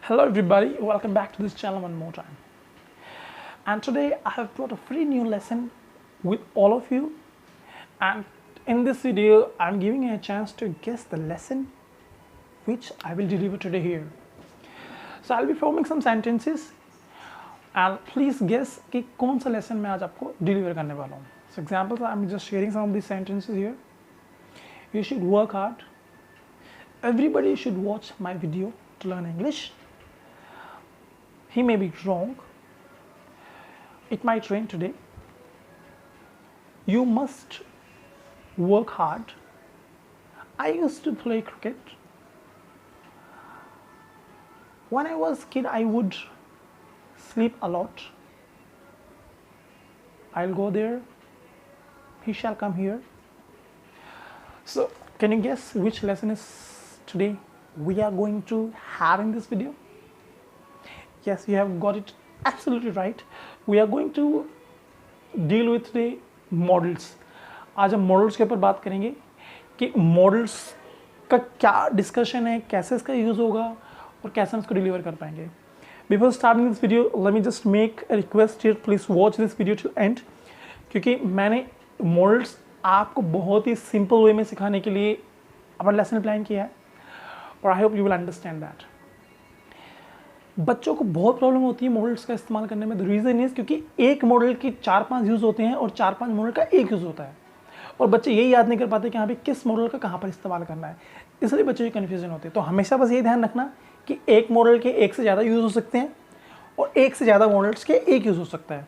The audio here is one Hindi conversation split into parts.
Hello everybody, welcome back to this channel one more time. And today I have brought a free new lesson with all of you, and in this video I'm giving you a chance to guess the lesson which I will deliver today here. So I'll be forming some sentences and please guess कि कौन सा lesson मैं आज आपको deliver करने वाला हूँ. So examples, I'm just sharing some of these sentences here. You should work hard. Everybody should watch my video to learn English. He may be wrong. It might rain today. You must work hard. I used to play cricket. When I was a kid, I would sleep a lot. I'll go there. He shall come here. So, can you guess which lesson is today we are going to have in this video? Yes, you have got it absolutely right. We are going to deal with today models. आज हम मॉडल्स के ऊपर बात करेंगे कि मॉडल्स का क्या डिस्कशन है, कैसे इसका यूज़ होगा और कैसे हम इसको डिलीवर कर पाएंगे. Before starting this video let me just make a request here, please watch this video till and, क्योंकि मैंने मॉडल्स आपको बहुत ही सिंपल वे में सिखाने के लिए अपना लेसन प्लान किया है और I hope you will understand that. बच्चों को बहुत प्रॉब्लम होती है मॉडल्स का इस्तेमाल करने में. द रीज़न इज़ क्योंकि एक मॉडल के 4-5 यूज़ होते हैं और 4-5 मॉडल का एक यूज़ होता है और बच्चे यही याद नहीं कर पाते कि हाँ भाई किस मॉडल का कहाँ पर इस्तेमाल करना है, इसलिए बच्चों की कन्फ्यूजन होती है. तो हमेशा बस ये ध्यान रखना कि एक मॉडल के एक से ज़्यादा यूज़ हो सकते हैं और एक से ज़्यादा मॉडल्स के एक यूज़ हो सकता है.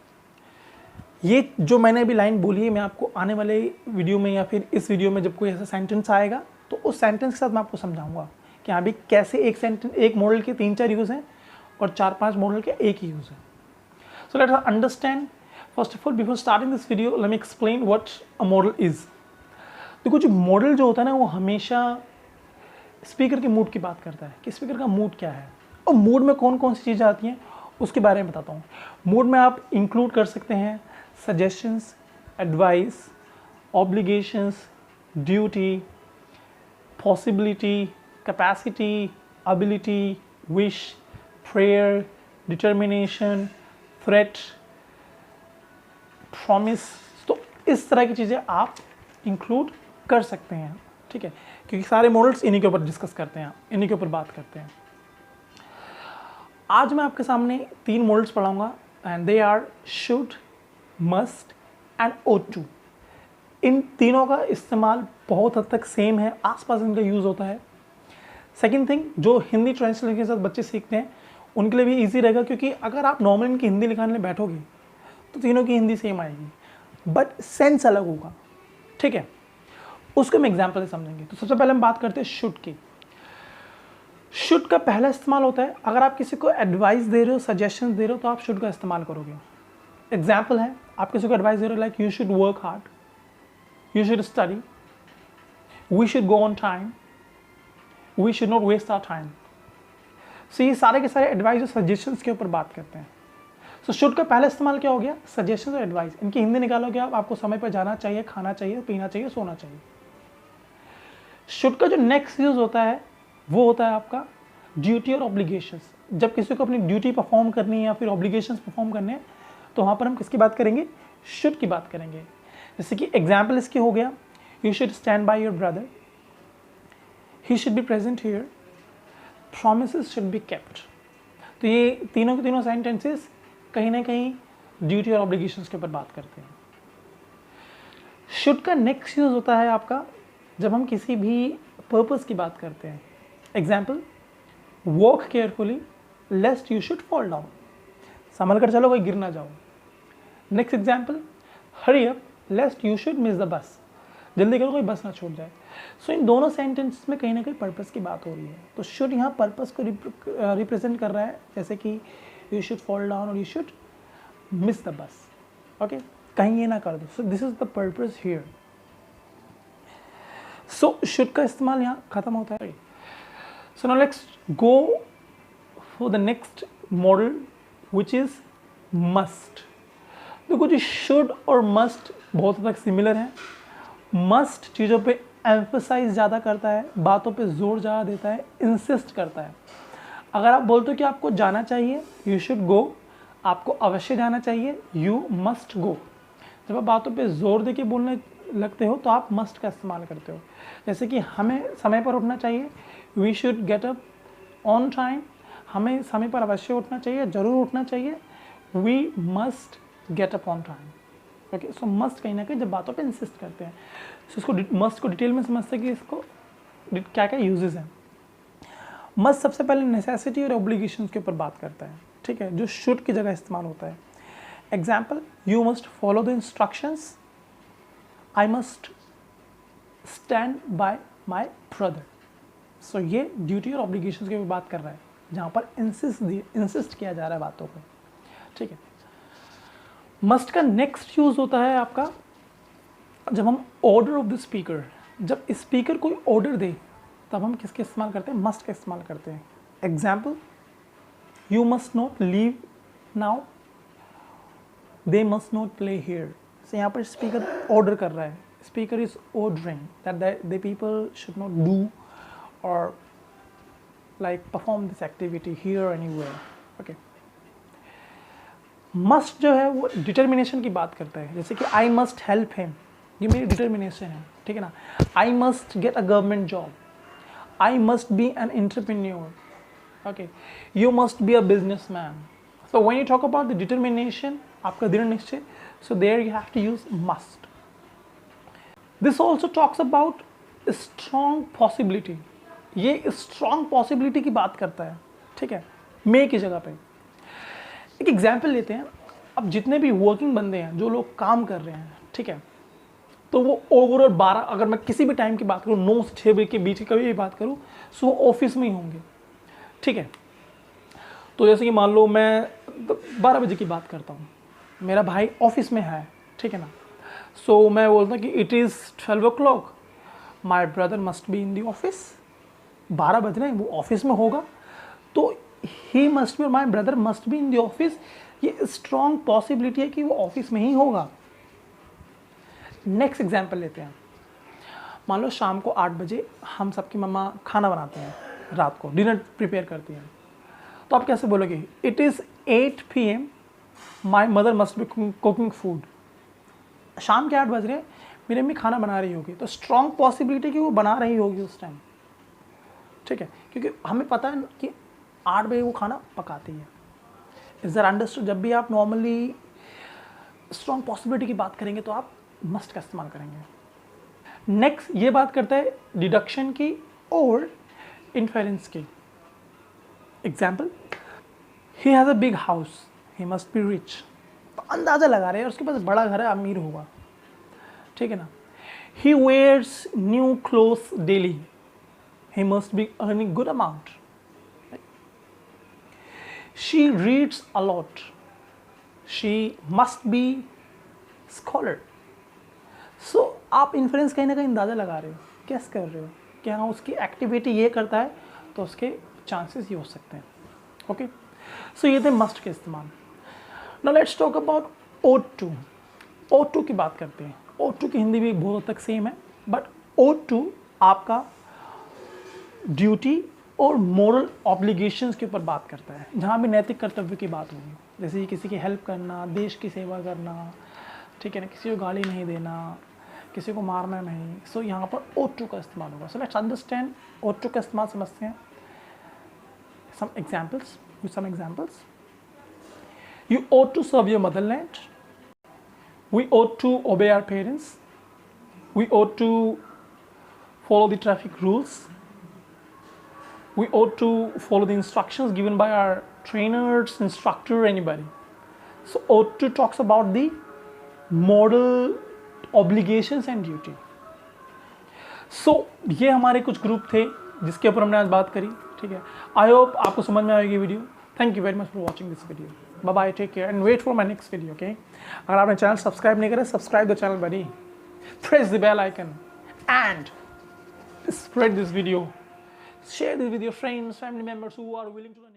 ये जो मैंने अभी लाइन बोली है, मैं आपको आने वाले वीडियो में या फिर इस वीडियो में जब कोई ऐसा सेंटेंस आएगा तो उस सेंटेंस के साथ मैं आपको समझाऊंगा कि हाँ भाई कैसे एक मॉडल के 3-4 यूज़ हैं और 4-5 मॉडल के एक ही यूज़ है. सो let's understand. First of all, before starting this video let me explain what a model is. देखो, जो मॉडल जो होता है ना, वो हमेशा स्पीकर के मूड की बात करता है कि स्पीकर का मूड क्या है और मूड में कौन कौन सी चीज़ें आती हैं उसके बारे में बताता हूँ. मूड में आप इंक्लूड कर सकते हैं suggestions, advice, obligations, duty, possibility, capacity, ability, wish, prayer, determination, threat, promise. तो इस तरह की चीज़ें आप इंक्लूड कर सकते हैं, ठीक है, क्योंकि सारे मॉडल्स इन्हीं के ऊपर डिस्कस करते हैं, इन्हीं के ऊपर बात करते हैं. आज मैं आपके सामने 3 मॉडल्स पढ़ाऊंगा and they are should, must and ought to. इन तीनों का इस्तेमाल बहुत हद तक सेम है, आसपास इनका यूज़ होता है. सेकेंड थिंग, जो हिंदी ट्रांसलेशन के साथ बच्चे सीखते हैं उनके लिए भी इजी रहेगा, क्योंकि अगर आप नॉर्मल इनकी हिंदी लिखाने बैठोगे तो तीनों की हिंदी सेम आएगी बट सेंस अलग होगा, ठीक है. उसको हम एग्जाम्पल से समझेंगे. तो सबसे पहले हम बात करते हैं शुड की. शुड का पहला इस्तेमाल होता है अगर आप किसी को एडवाइस दे रहे हो, सजेशन दे रहे हो, तो आप शुड का इस्तेमाल करोगे. एग्जाम्पल है, आप किसी को एडवाइस दे रहे हो like you should work hard, you should study, we should go on time, we should not waste our time. So ये सारे के सारे एडवाइस और सजेशंस के ऊपर बात करते हैं. सो शुड का पहला इस्तेमाल क्या हो गया? सजेशंस और एडवाइस. इनकी हिंदी निकालोगे आप, आपको समय पर जाना चाहिए, खाना चाहिए, पीना चाहिए, सोना चाहिए. शुड का जो नेक्स्ट यूज होता है वो होता है आपका ड्यूटी और ऑब्लिगेशंस. जब किसी को अपनी ड्यूटी परफॉर्म करनी है या फिर ऑब्लिगेशंस परफॉर्म करने हैं तो वहाँ पर हम किसकी बात करेंगे? शुड की बात करेंगे. जैसे कि एग्जाम्पल इसकी हो गया, you should stand by your brother, he should be present here, promises should be kept. तो ये तीनों के तीनों सेंटेंसेस कहीं ना कहीं ड्यूटी और ऑब्लिगेशंस के ऊपर बात करते हैं. शुड का नेक्स्ट यूज होता है आपका जब हम किसी भी पर्पस की बात करते हैं. Example, walk carefully lest you should fall down. संभल कर चलो, कोई गिर ना जाओ. Next example, hurry up lest you should miss the bus. जल्दी करो, कोई बस ना छूट जाए. सो इन दोनों सेंटेंस में कहीं ना कहीं पर्पस की बात हो रही है. तो शुड यहाँ पर्पस को रिप्रेजेंट कर रहा है, जैसे कि यू शुड फॉल डाउन और यू शुड मिस द बस. ओके, कहीं ये ना कर दो. So this is the purpose here. So should का इस्तेमाल यहाँ खत्म होता है. So now let's go for the next model which is must. देखो, जो शुड और मस्ट बहुत हद तक सिमिलर है. मस्ट चीज़ों पे एम्फसाइज ज़्यादा करता है, बातों पे जोर ज़्यादा देता है, इंसिस्ट करता है. अगर आप बोलते हो कि आपको जाना चाहिए, यू शुड गो, आपको अवश्य जाना चाहिए, यू मस्ट गो। जब आप बातों पे जोर दे के बोलने लगते हो तो आप मस्ट का इस्तेमाल करते हो। जैसे कि हमें समय पर उठना चाहिए, we should get up on time, हमें समय पर अवश्य उठना चाहिए, ज़रूर उठना चाहिए, we must get up on time. Okay, so must कहीं ना कहीं जब बातों पे इंसिस्ट करते हैं, so इसको मस्ट को डिटेल में समझते हैं कि इसको क्या क्या यूजेस हैं। मस्ट सबसे पहले नेसेसिटी और ऑब्लिगेशंस के ऊपर बात करता है, ठीक है, जो शुड की जगह इस्तेमाल होता है। Example, you must follow the instructions, I must stand by my brother. So ये ड्यूटी और ऑब्लिगेशंस की भी बात कर रहा है, जहाँ पर इंसिस्ट किया जा रहा है बातों को, ठीक है। मस्ट का नेक्स्ट यूज होता है आपका जब हम ऑर्डर ऑफ द स्पीकर, जब स्पीकर कोई ऑर्डर दे तब हम किसके इस्तेमाल करते हैं, मस्ट का इस्तेमाल करते हैं। Example, you must not leave now, they must not play here. So यहाँ पर स्पीकर ऑर्डर कर रहा है, speaker is ordering that the people should not do और like perform this activity here anywhere. Okay, must जो है वो डिटर्मिनेशन की बात करता है, जैसे कि आई मस्ट हेल्प हिम, ये मेरी डिटर्मिनेशन है, ठीक है ना। I must get a government job, I must be an entrepreneur, okay, you must be a businessman. So when you talk about the determination, आपका दृढ़ निश्चय, so there you have to use must. This also talks about strong possibility, ये स्ट्रॉन्ग पॉसिबिलिटी की बात करता है, ठीक है, मे की जगह पे। एक एग्जाम्पल लेते हैं, अब जितने भी वर्किंग बंदे हैं, जो लोग काम कर रहे हैं, ठीक है, तो वो ओवरऑल 12, अगर मैं किसी भी टाइम की बात करूँ 9 से 6 बजे के बीच की कभी भी बात करूँ, सो वो ऑफिस में ही होंगे, ठीक है। तो जैसे कि मान लो मैं 12 बजे की बात करता हूँ, मेरा भाई ऑफिस में है, ठीक है ना। सो मैं बोलता हूँ कि it is 12 o'clock, my brother must be in the office. 12 बज रहे हैं, वो ऑफिस में होगा, तो ही मस्ट बी और my brother must be in the office, ये स्ट्रॉन्ग पॉसिबिलिटी है कि वो ऑफिस में ही होगा। नेक्स्ट एग्जाम्पल लेते हैं, मान लो शाम को 8 बजे हम सबकी मम्मा खाना बनाते हैं, रात को डिनर प्रिपेयर करती हैं, तो आप कैसे बोलोगे, it is 8 PM, my mother must be cooking food. शाम के 8 बज रहे हैं, मेरी मम्मी खाना बना रही होगी, तो स्ट्रॉन्ग पॉसिबिलिटी कि वो बना रही होगी उस टाइम, ठीक है, क्योंकि हमें पता है कि 8 बजे वो खाना पकाती है। Is that understood? जब भी आप नॉर्मली स्ट्रॉन्ग पॉसिबिलिटी की बात करेंगे तो आप मस्ट का इस्तेमाल करेंगे। नेक्स्ट ये बात करता है डिडक्शन की और इन्फेरेंस की। Example, he has a big house, he must be rich. तो अंदाज़ा लगा रहे हैं उसके पास बड़ा घर है, अमीर होगा, ठीक है ना। He wears new clothes daily, he must be earning good amount. She reads a lot, she must be scholar. So आप इन्फ्लुएंस कहीं ना कहीं अंदाज़ा लगा रहे हो, कैस कर रहे हो कि हाँ उसकी एक्टिविटी ये करता है तो उसके चांसेस ये हो सकते हैं। ओके, सो ये थे मस्ट के इस्तेमाल। Now let's talk about ought to। ought to की बात करते हैं। ought to की हिंदी भी बहुत हद तक सेम है, बट ought to आपका ड्यूटी और मोरल ऑब्लिगेशंस के ऊपर बात करता है, जहाँ भी नैतिक कर्तव्य की बात होगी, जैसे किसी की हेल्प करना, देश की सेवा करना, ठीक है ना, किसी को गाली नहीं देना, किसी को मारना नहीं। सो यहाँ पर ought to का इस्तेमाल होगा। So let's understand ought to का इस्तेमाल समझते हैं। Some examples, you ought to serve your motherland, we ought to obey our parents, we ought to follow the traffic rules, we ought to follow the instructions given by our trainers, instructor, anybody. So ought to talks about the moral obligations and duty. So ये हमारे कुछ ग्रुप थे जिसके ऊपर हमने आज बात करी, ठीक है। आई होप आपको समझ में आएगी video. Thank you very much for watching this video. Bye bye, take care and wait for my next video. Okay, अगर आपने चैनल सब्सक्राइब नहीं करा, subscribe the channel buddy, press the bell icon and spread this video. Share this with your friends, family members who are willing to learn.